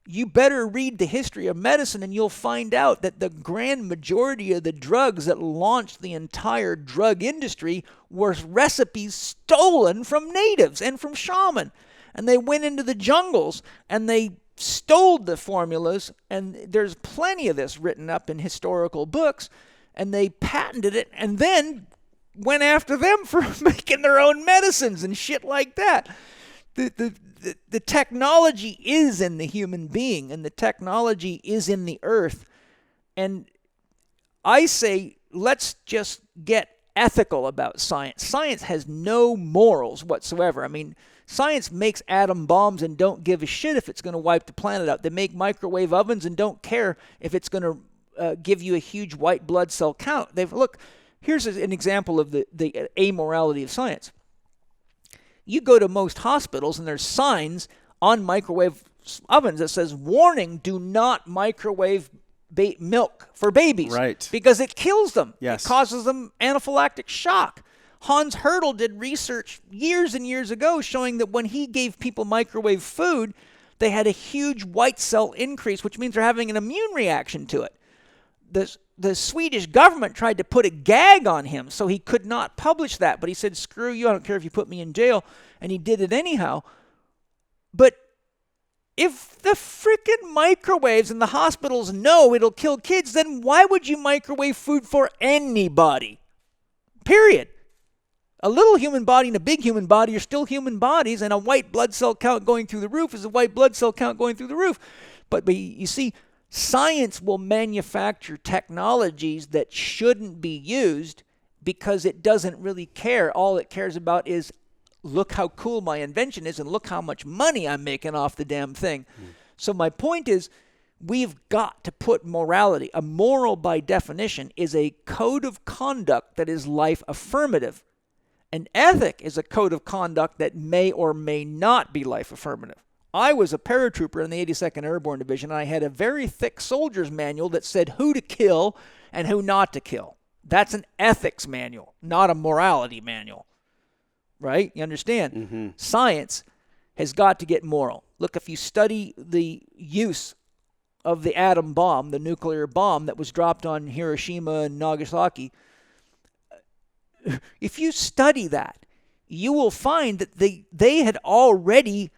S1: you better read the history of medicine, and you'll find out that the grand majority of the drugs that launched the entire drug industry were recipes stolen from natives and from shaman. And they went into the jungles and they stole the formulas, and there's plenty of this written up in historical books, and they patented it and then went after them for making their own medicines and shit like that. The technology is in the human being, and the technology is in the earth. And I say, let's just get ethical about science. Science has no morals whatsoever. I mean, science makes atom bombs and don't give a shit if it's going to wipe the planet out. They make microwave ovens and don't care if it's going to give you a huge white blood cell count. Look, here's an example of the amorality of science. You go to most hospitals and there's signs on microwave ovens that says, warning, do not microwave milk for babies.
S2: Right.
S1: Because it kills them.
S2: Yes.
S1: It causes them anaphylactic shock. Hans Hertel did research years and years ago showing that when he gave people microwave food, they had a huge white cell increase, which means they're having an immune reaction to it. The Swedish government tried to put a gag on him so he could not publish that. But he said, screw you, I don't care if you put me in jail. And he did it anyhow. But if the frickin' microwaves in the hospitals know it'll kill kids, then why would you microwave food for anybody? Period. A little human body and a big human body are still human bodies, and a white blood cell count going through the roof is a white blood cell count going through the roof. But you see, science will manufacture technologies that shouldn't be used because it doesn't really care. All it cares about is, look how cool my invention is and look how much money I'm making off the damn thing. So my point is, we've got to put morality. A moral, by definition, is a code of conduct that is life affirmative. An ethic is a code of conduct that may or may not be life affirmative. I was a paratrooper in the 82nd Airborne Division, and I had a very thick soldier's manual that said who to kill and who not to kill. That's an ethics manual, not a morality manual. Right? You understand? Mm-hmm. Science has got to get moral. Look, if you study the use of the atom bomb, the nuclear bomb that was dropped on Hiroshima and Nagasaki, if you study that, you will find that they had already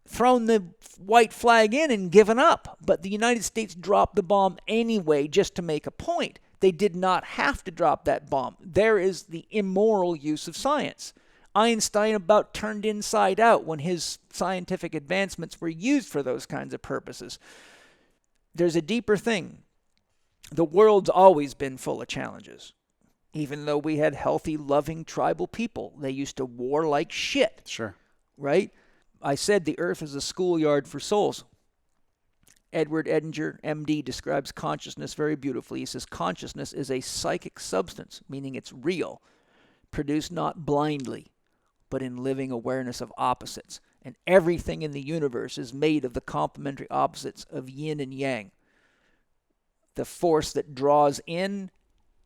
S1: thrown the white flag in and given up. But the United States dropped the bomb anyway just to make a point. They did not have to drop that bomb. There is the immoral use of science. Einstein about turned inside out when his scientific advancements were used for those kinds of purposes. There's a deeper thing. The world's always been full of challenges. Even though we had healthy, loving tribal people, they used to war like shit.
S2: Sure.
S1: Right? I said the earth is a schoolyard for souls. Edward Edinger, MD, describes consciousness very beautifully. He says consciousness is a psychic substance, meaning it's real, produced not blindly, but in living awareness of opposites. And everything in the universe is made of the complementary opposites of yin and yang. The force that draws in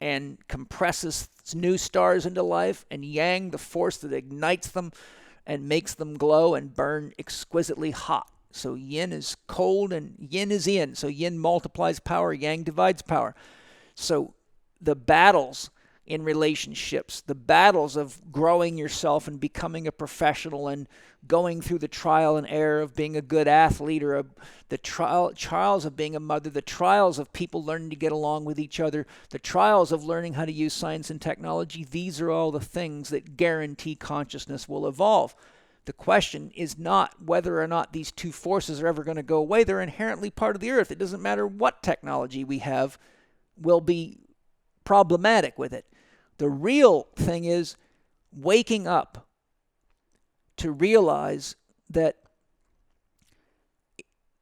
S1: and compresses new stars into life, and yang, the force that ignites them and makes them glow and burn exquisitely hot. So yin is cold and yin is yin. So yin multiplies power, yang divides power. So the battles in relationships, the battles of growing yourself and becoming a professional and going through the trial and error of being a good athlete, or the trials of being a mother, the trials of people learning to get along with each other, the trials of learning how to use science and technology. These are all the things that guarantee consciousness will evolve. The question is not whether or not these two forces are ever going to go away. They're inherently part of the earth. It doesn't matter what technology we have will be problematic with it. The real thing is waking up to realize that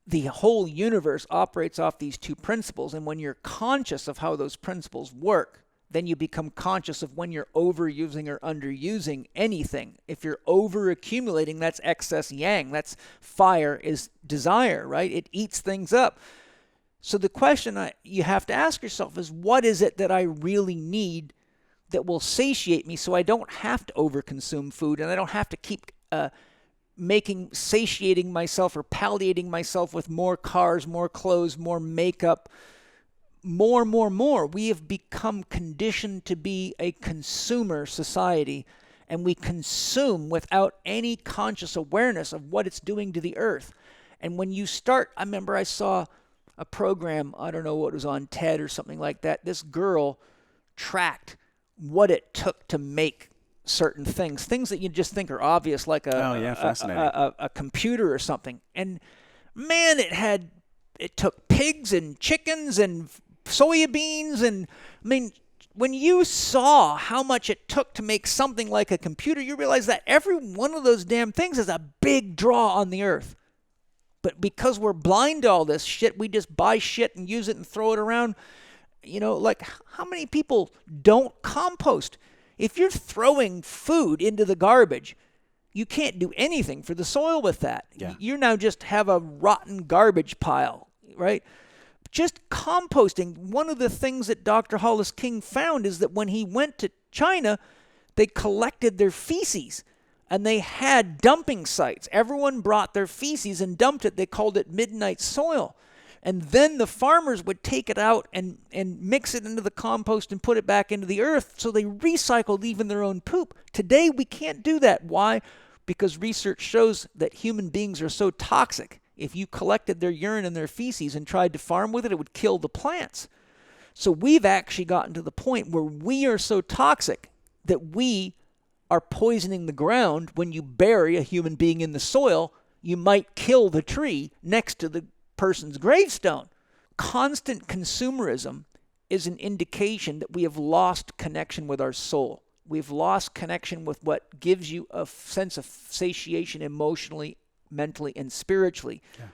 S1: the whole universe operates off these two principles, and when you're conscious of how those principles work, then you become conscious of when you're overusing or underusing anything. If you're over-accumulating, that's excess yang. That's fire is desire, right? It eats things up. So the question you have to ask yourself is, what is it that I really need that will satiate me so I don't have to overconsume food, and I don't have to keep satiating myself or palliating myself with more cars, more clothes, more makeup, more. We have become conditioned to be a consumer society, and we consume without any conscious awareness of what it's doing to the earth. And when you start, I remember I saw a program, I don't know what it was on TED or something like that. This girl tracked what it took to make certain things that you just think are obvious, like a computer or something. And man, it took pigs and chickens and soybeans, and I mean, when you saw how much it took to make something like a computer, you realize that every one of those damn things is a big draw on the earth. But because we're blind to all this shit, we just buy shit and use it and throw it around. You know, like, how many people don't compost? If you're throwing food into the garbage, you can't do anything for the soil with that.
S2: Yeah.
S1: You now just have a rotten garbage pile, right? Just composting. One of the things that Dr. Hollis King found is that when he went to China, they collected their feces and they had dumping sites. Everyone brought their feces and dumped it. They called it midnight soil. And then the farmers would take it out and mix it into the compost and put it back into the earth. So they recycled even their own poop. Today, we can't do that. Why? Because research shows that human beings are so toxic. If you collected their urine and their feces and tried to farm with it, it would kill the plants. So we've actually gotten to the point where we are so toxic that we are poisoning the ground. When you bury a human being in the soil, you might kill the tree next to the person's gravestone. Constant consumerism is an indication that we have lost connection with our soul. We've lost connection with what gives you a sense of satiation emotionally, mentally, and spiritually. Yeah.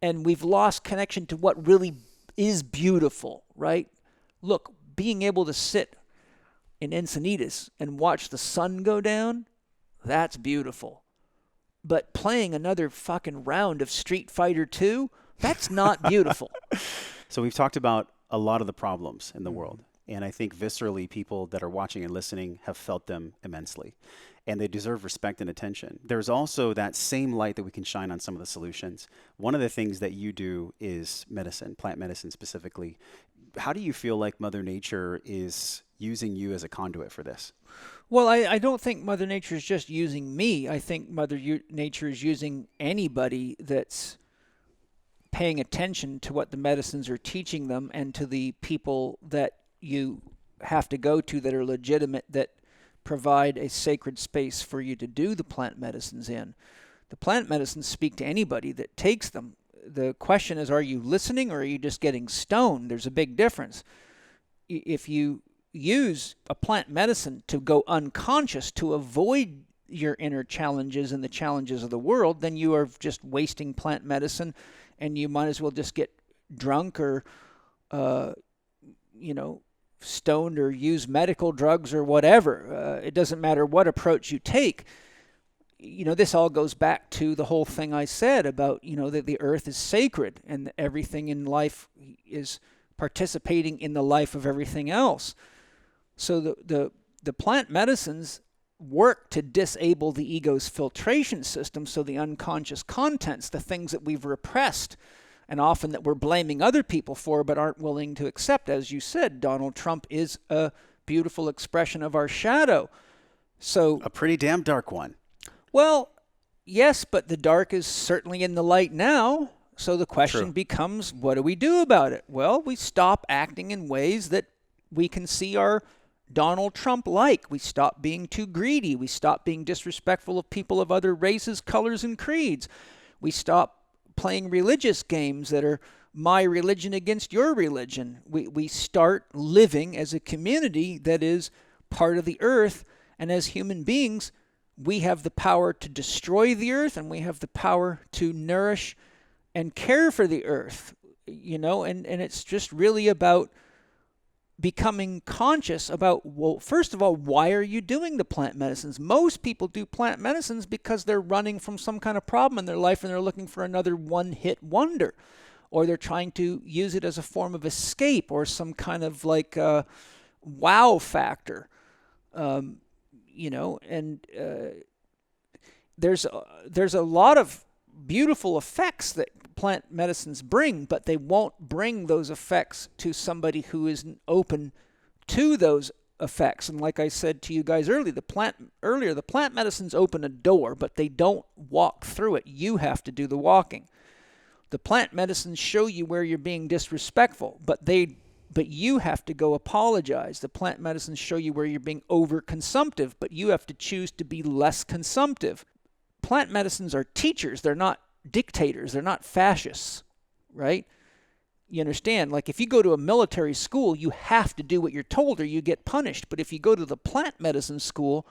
S1: And we've lost connection to what really is beautiful, right? Look, being able to sit in Encinitas and watch the sun go down, that's beautiful. But playing another fucking round of Street Fighter 2, that's not beautiful.
S2: So we've talked about a lot of the problems in the world. And I think viscerally people that are watching and listening have felt them immensely. And they deserve respect and attention. There's also that same light that we can shine on some of the solutions. One of the things that you do is medicine, plant medicine specifically. How do you feel like Mother Nature is using you as a conduit for this?
S1: Well, I don't think Mother Nature is just using me. I think Mother Nature is using anybody that's paying attention to what the medicines are teaching them, and to the people that you have to go to that are legitimate, that provide a sacred space for you to do the plant medicines in. The plant medicines speak to anybody that takes them. The question is, are you listening or are you just getting stoned? There's a big difference. If you use a plant medicine to go unconscious, to avoid your inner challenges and the challenges of the world, then you are just wasting plant medicine, and you might as well just get drunk or, stoned or use medical drugs or whatever. It doesn't matter what approach you take. This all goes back to the whole thing I said about, that the earth is sacred and everything in life is participating in the life of everything else. So the plant medicines work to disable the ego's filtration system, so the unconscious contents, the things that we've repressed and often that we're blaming other people for but aren't willing to accept. As you said, Donald Trump is a beautiful expression of our shadow. So
S2: a pretty damn dark one.
S1: Well, yes, but the dark is certainly in the light now. So the question becomes, what do we do about it? Well, we stop acting in ways that we can see are Donald Trump-like. We stop being too greedy. We stop being disrespectful of people of other races, colors, and creeds. We stop playing religious games that are my religion against your religion. We start living as a community that is part of the earth, and as human beings, we have the power to destroy the earth, and we have the power to nourish and care for the earth, and it's just really about becoming conscious about, well, first of all, why are you doing the plant medicines? Most people do plant medicines because they're running from some kind of problem in their life and they're looking for another one-hit wonder, or they're trying to use it as a form of escape or some kind of like wow factor, there's a lot of beautiful effects that plant medicines bring, but they won't bring those effects to somebody who isn't open to those effects. And like I said to you guys earlier, the plant medicines open a door, but they don't walk through it. You have to do the walking. The plant medicines show you where you're being disrespectful, but you have to go apologize. The plant medicines show you where you're being over-consumptive, but you have to choose to be less consumptive. Plant medicines are teachers. They're not dictators. They're not fascists, right? You understand? Like if you go to a military school, you have to do what you're told or you get punished. But if you go to the plant medicine school,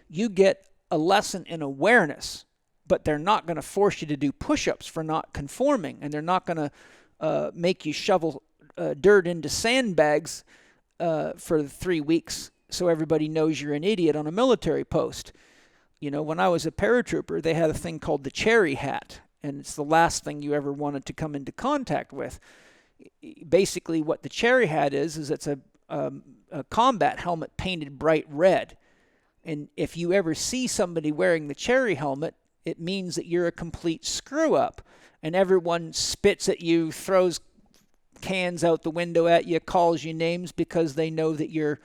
S1: you get a lesson in awareness. But they're not going to force you to do push-ups for not conforming, and they're not going to make you shovel dirt into sandbags for 3 weeks so everybody knows you're an idiot on a military post. When I was a paratrooper, they had a thing called the cherry hat, and it's the last thing you ever wanted to come into contact with. Basically, what the cherry hat is it's a combat helmet painted bright red. And if you ever see somebody wearing the cherry helmet, it means that you're a complete screw-up. And everyone spits at you, throws cans out the window at you, calls you names because they know that you're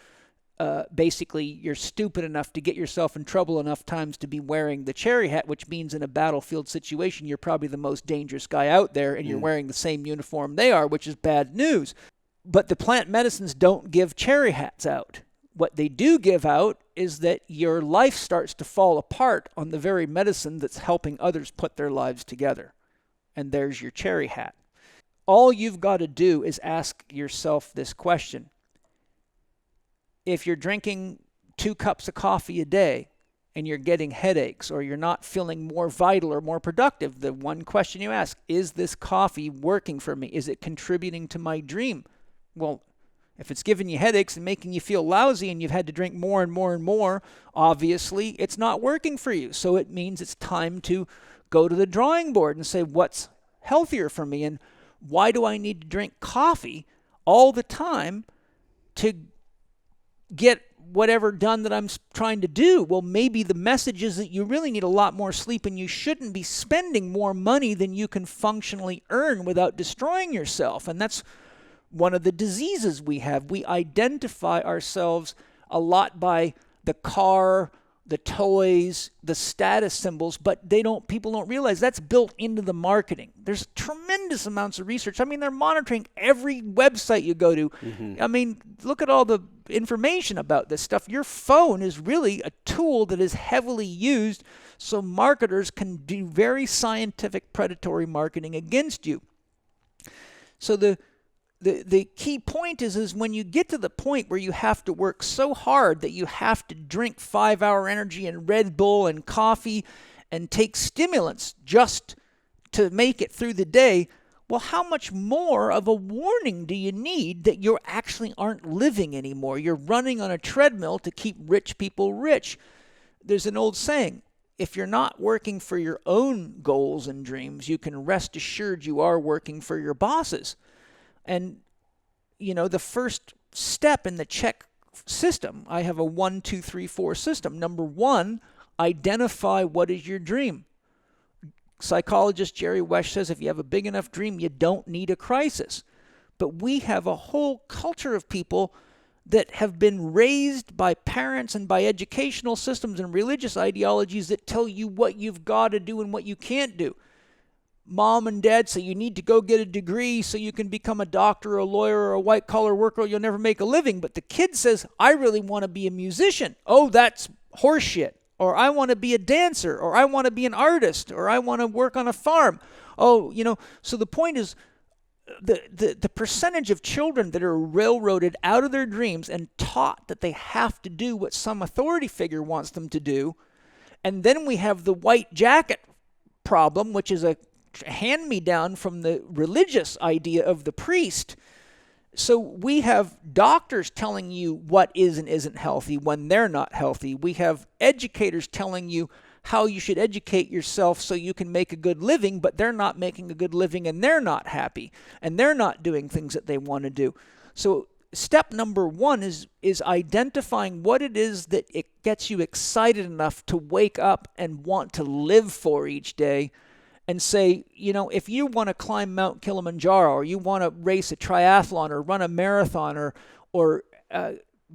S1: you're stupid enough to get yourself in trouble enough times to be wearing the cherry hat, which means in a battlefield situation, you're probably the most dangerous guy out there and you're wearing the same uniform they are, which is bad news. But the plant medicines don't give cherry hats out. What they do give out is that your life starts to fall apart on the very medicine that's helping others put their lives together. And there's your cherry hat. All you've got to do is ask yourself this question. If you're drinking 2 cups of coffee a day and you're getting headaches or you're not feeling more vital or more productive, the one question you ask, is this coffee working for me? Is it contributing to my dream? Well, if it's giving you headaches and making you feel lousy and you've had to drink more and more and more, obviously it's not working for you. So it means it's time to go to the drawing board and say, what's healthier for me? And why do I need to drink coffee all the time to get whatever done that I'm trying to do? Well, maybe the message is that you really need a lot more sleep and you shouldn't be spending more money than you can functionally earn without destroying yourself. And that's one of the diseases we have. We identify ourselves a lot by the car, the toys, the status symbols, but people don't realize that's built into the marketing. There's tremendous amounts of research. I mean, they're monitoring every website you go to. Mm-hmm. I mean, look at all the information about this stuff. Your phone is really a tool that is heavily used so marketers can do very scientific predatory marketing against you. So the key point is when you get to the point where you have to work so hard that you have to drink 5-hour energy and Red Bull and coffee and take stimulants just to make it through the day, well, how much more of a warning do you need that you actually aren't living anymore? You're running on a treadmill to keep rich people rich. There's an old saying, if you're not working for your own goals and dreams, you can rest assured you are working for your bosses. And, the first step in the Chek system, I have a 1, 2, 3, 4 system. Number 1, identify what is your dream. Psychologist Jerry Wesh says if you have a big enough dream, you don't need a crisis. But we have a whole culture of people that have been raised by parents and by educational systems and religious ideologies that tell you what you've got to do and what you can't do. Mom and dad say you need to go get a degree so you can become a doctor or a lawyer or a white-collar worker or you'll never make a living. But the kid says, I really want to be a musician. Oh, that's horseshit. Or I want to be a dancer. Or I want to be an artist. Or I want to work on a farm. Oh, so the point is, the percentage of children that are railroaded out of their dreams and taught that they have to do what some authority figure wants them to do. And then we have the white jacket problem, which is a hand-me-down from the religious idea of the priest. So we have doctors telling you what is and isn't healthy when they're not healthy. We have educators telling you how you should educate yourself so you can make a good living, but they're not making a good living and they're not happy and they're not doing things that they want to do. So step number one is identifying what it is that it gets you excited enough to wake up and want to live for each day, and say, if you want to climb Mount Kilimanjaro, or you want to race a triathlon or run a marathon or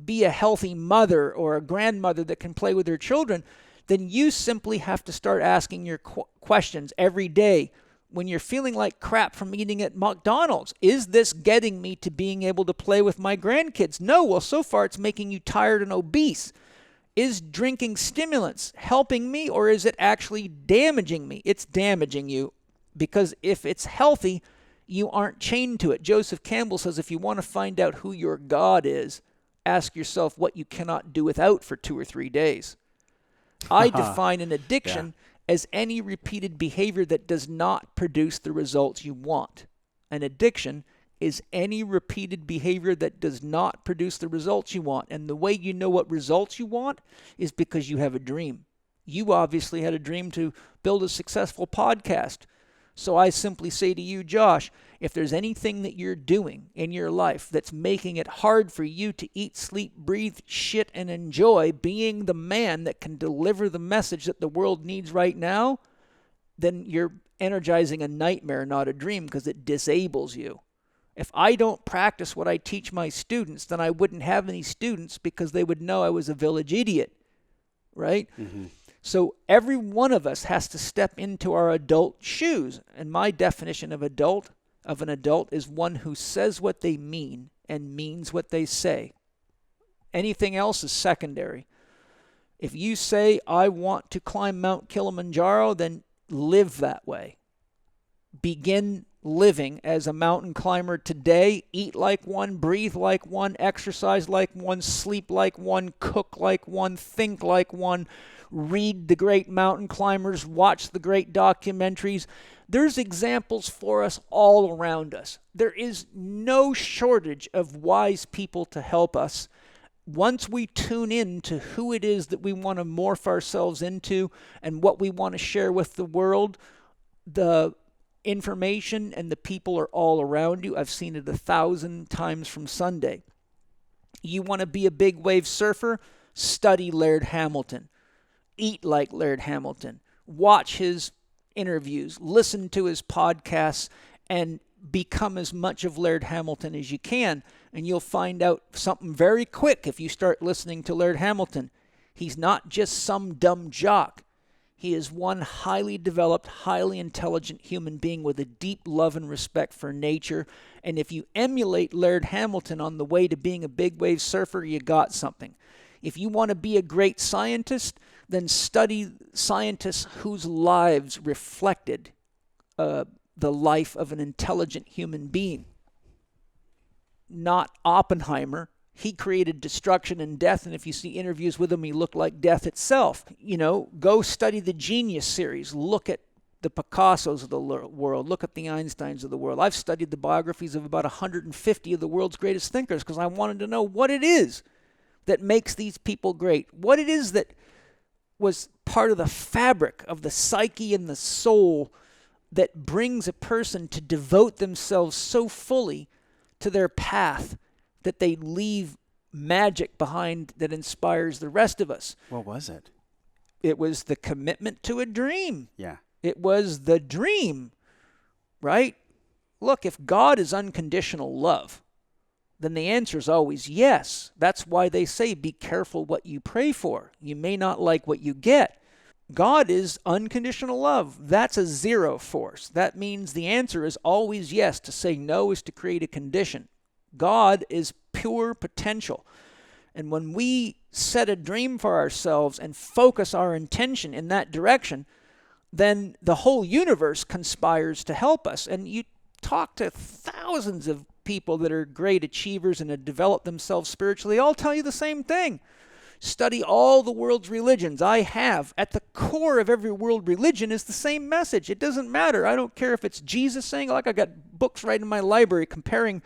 S1: be a healthy mother or a grandmother that can play with her children, then you simply have to start asking your questions every day. When you're feeling like crap from eating at McDonald's, is this getting me to being able to play with my grandkids? No, well, so far it's making you tired and obese. Is drinking stimulants helping me, or is it actually damaging me? It's damaging you, because if it's healthy, you aren't chained to it. Joseph Campbell says if you want to find out who your God is, ask yourself what you cannot do without for 2 or 3 days. I define an addiction as any repeated behavior that does not produce the results you want. An addiction is any repeated behavior that does not produce the results you want. And the way you know what results you want is because you have a dream. You obviously had a dream to build a successful podcast. So I simply say to you, Josh, if there's anything that you're doing in your life that's making it hard for you to eat, sleep, breathe, shit, and enjoy being the man that can deliver the message that the world needs right now, then you're energizing a nightmare, not a dream, because it disables you. If I don't practice what I teach my students, then I wouldn't have any students, because they would know I was a village idiot, right? Mm-hmm. So every one of us has to step into our adult shoes. And my definition of an adult is one who says what they mean and means what they say. Anything else is secondary. If you say, I want to climb Mount Kilimanjaro, then live that way. Begin living as a mountain climber today. Eat like one, breathe like one, exercise like one, sleep like one, cook like one, think like one, read the great mountain climbers, watch the great documentaries. There's examples for us all around us. There is no shortage of wise people to help us. Once we tune in to who it is that we want to morph ourselves into and what we want to share with the world, the information and the people are all around you. I've seen it 1,000 times from Sunday. You want to be a big wave surfer? Study Laird Hamilton. Eat like Laird Hamilton. Watch his interviews. Listen to his podcasts and become as much of Laird Hamilton as you can. And you'll find out something very quick if you start listening to Laird Hamilton. He's not just some dumb jock. He is one highly developed, highly intelligent human being with a deep love and respect for nature. And if you emulate Laird Hamilton on the way to being a big wave surfer, you got something. If you want to be a great scientist, then study scientists whose lives reflected the life of an intelligent human being. Not Oppenheimer. He created destruction and death, and if you see interviews with him, he looked like death itself. Go study the Genius series. Look at the Picassos of the world. Look at the Einsteins of the world. I've studied the biographies of about 150 of the world's greatest thinkers because I wanted to know what it is that makes these people great. What it is that was part of the fabric of the psyche and the soul that brings a person to devote themselves so fully to their path that they leave magic behind that inspires the rest of us.
S2: What was it?
S1: It was the commitment to a dream.
S2: Yeah.
S1: It was the dream, right? Look, if God is unconditional love, then the answer is always yes. That's why they say be careful what you pray for. You may not like what you get. God is unconditional love. That's a zero force. That means the answer is always yes. To say no is to create a condition. God is pure potential. And when we set a dream for ourselves and focus our intention in that direction, then the whole universe conspires to help us. And you talk to thousands of people that are great achievers and have developed themselves spiritually, they all tell you the same thing. Study all the world's religions. I have. At the core of every world religion is the same message. It doesn't matter. I don't care if it's Jesus saying, like I got books right in my library comparing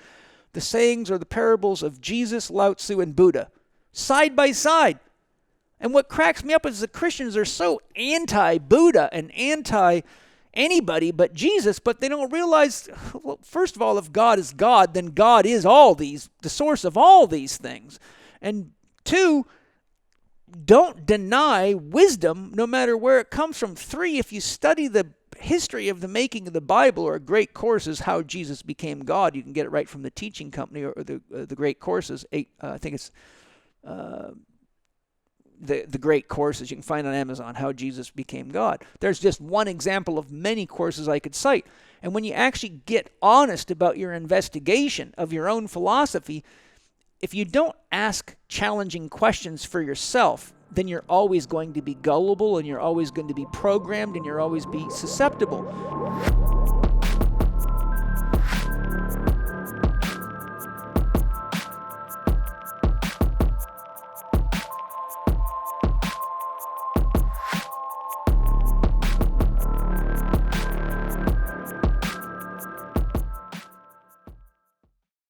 S1: the sayings or the parables of Jesus, Lao Tzu, and Buddha, side by side. And what cracks me up is the Christians are so anti-Buddha and anti-anybody but Jesus, but they don't realize, well, first of all, if God is God, then God is all these, the source of all these things. And two, don't deny wisdom no matter where it comes from. Three, if you study the history of the making of the Bible, or a great course is How Jesus Became God. You can get it right from the Teaching Company or the Great Courses. I think it's the Great Courses. You can find on Amazon, How Jesus Became God. There's just one example of many courses I could cite. And when you actually get honest about your investigation of your own philosophy, if you don't ask challenging questions for yourself, then you're always going to be gullible, and you're always going to be programmed, and you're always be susceptible.